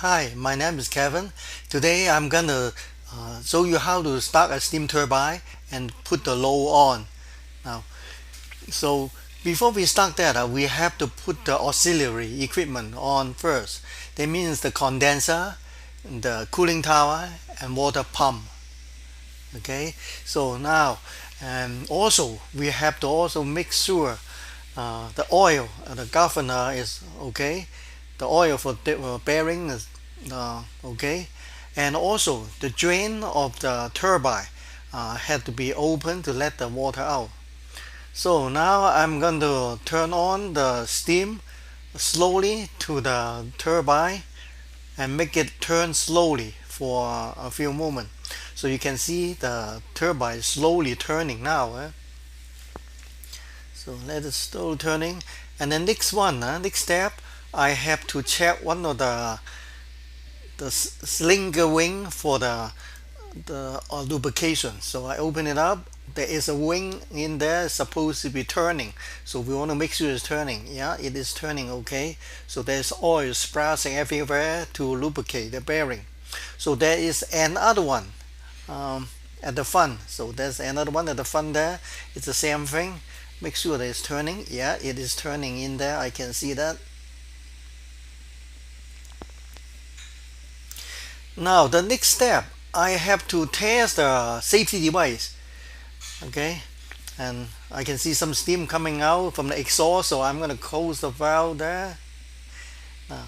Hi, my name is Kevin. Today I'm gonna show you how to start a steam turbine and put the load on. Now, so before we start that, we have to put the auxiliary equipment on first. That means the condenser, the cooling tower, and water pump. Okay, so now, and also we have to also make sure the oil, the governor is okay. The oil for the bearing is okay, and also the drain of the turbine had to be open to let the water out. So now I'm going to turn on the steam slowly to the turbine and make it turn slowly for a few moments. So you can see the turbine slowly turning now. So let it slowly turning. And then next step, I have to check one of the slinger wing for the lubrication. So I open it up. There is a wing in there supposed to be turning. So we want to make sure it's turning. Yeah, it is turning okay. So there's oil splashing everywhere to lubricate the bearing. So there is another one at the front. So there's another one at the front there. It's the same thing. Make sure that it's turning. Yeah, it is turning in there. I can see that. Now the next step, I have to test the safety device. Okay, and I can see some steam coming out from the exhaust, so I'm going to close the valve there now.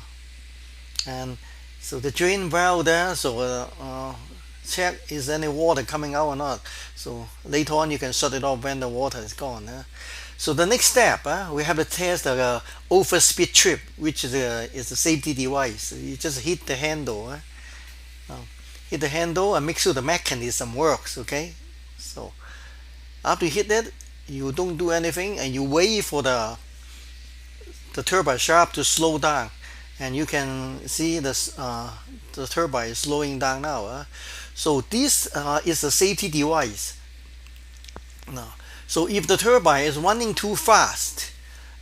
And so the drain valve there, so check is any water coming out or not. So later on you can shut it off when the water is gone. So the next step, we have to test the overspeed trip, which is a safety device. So you just hit the handle. Hit the handle and make sure the mechanism works. Okay, so after you hit it, you don't do anything and you wait for the turbine shaft to slow down, and you can see the turbine is slowing down now. So this is a safety device. Now, so if the turbine is running too fast,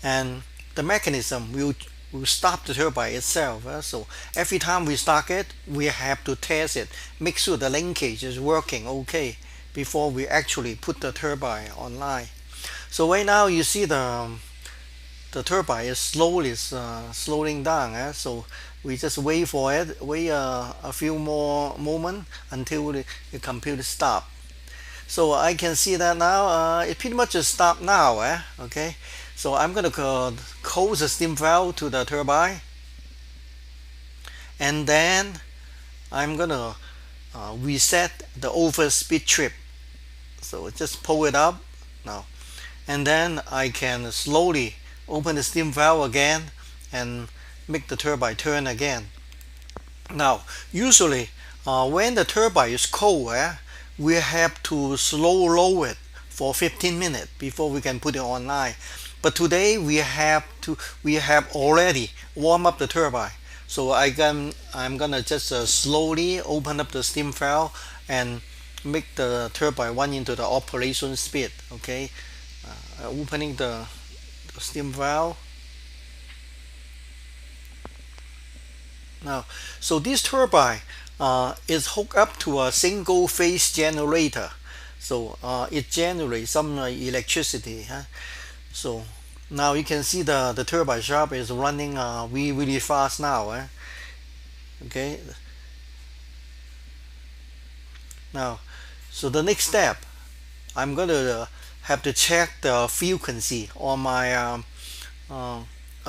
and the mechanism will stop the turbine itself. So every time we start it, we have to test it, make sure the linkage is working okay before we actually put the turbine online. So right now you see the turbine is slowly slowing down. So we just wait for it, wait a few more moments until the computer stop. So I can see that now it pretty much is stopped now. Okay, so I'm going to close the steam valve to the turbine, and then I'm going to reset the overspeed trip. So just pull it up now, and then I can slowly open the steam valve again and make the turbine turn again. Now usually when the turbine is cold, we have to slow roll it for 15 minutes before we can put it online. But today we have already warmed up the turbine. So I'm gonna just slowly open up the steam valve and make the turbine run into the operation speed. Okay, opening the steam valve. Now, so this turbine is hooked up to a single phase generator. So it generates some electricity. So now you can see the turbine shaft is running really fast now. Okay. Now, so the next step, I'm going to have to check the frequency on my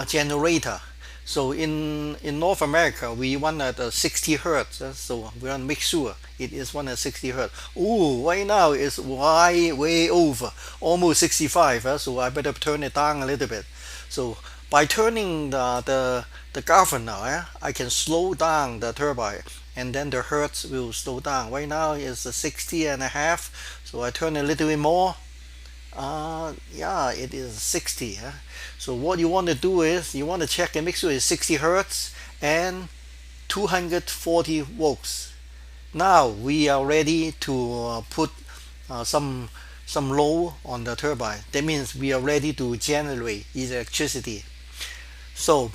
generator. So in North America, we run at 60 hertz. So we want to make sure it is run at 60 hertz. Ooh, right now it's way over, almost 65. So I better turn it down a little bit. So by turning the governor, I can slow down the turbine, and then the hertz will slow down. Right now it's 60.5. So I turn a little bit more. Yeah, it is 60. So what you want to do is you want to check and make sure it's 60 hertz and 240 volts. Now we are ready to put some load on the turbine. That means we are ready to generate electricity. So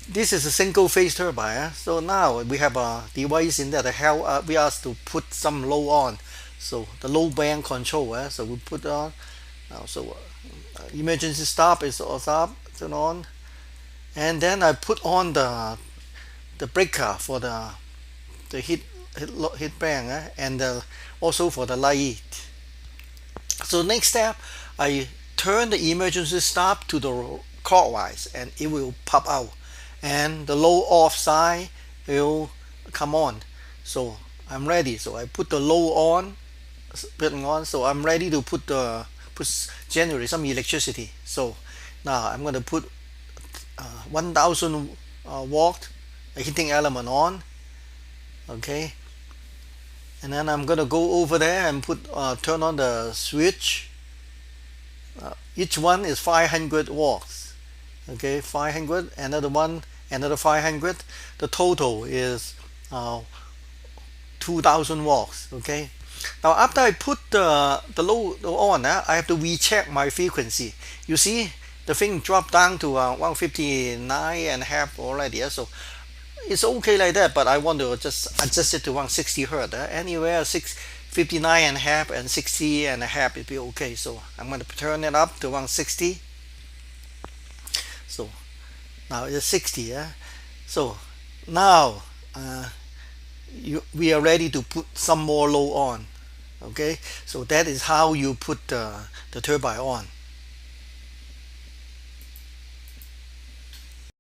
This is a single phase turbine. So now we have a device in there that help we asked to put some load on. So the low band control. So we put on. So emergency stop is stop, turn on, and then I put on the breaker for the heat band and also for the light. So next step, I turn the emergency stop to the clockwise and it will pop out and the low off side will come on. So I'm ready. So I put the low on, putting on. So I'm ready to generate some electricity. So now I'm going to put 1000 watt heating element on. Okay, and then I'm gonna go over there and turn on the switch. Each one is 500 watts. Okay, 500, another one, another 500. The total is 2000 watts. Okay, now after I put the load on, I have to recheck my frequency. You see the thing dropped down to 159.5 already. So it's okay like that, but I want to just adjust it to 160 hertz. Anywhere 59.5 and 60.5 will be okay. So I'm going to turn it up to 160. So now it's 60. So now we are ready to put some more load on. Okay, so that is how you put the turbine on.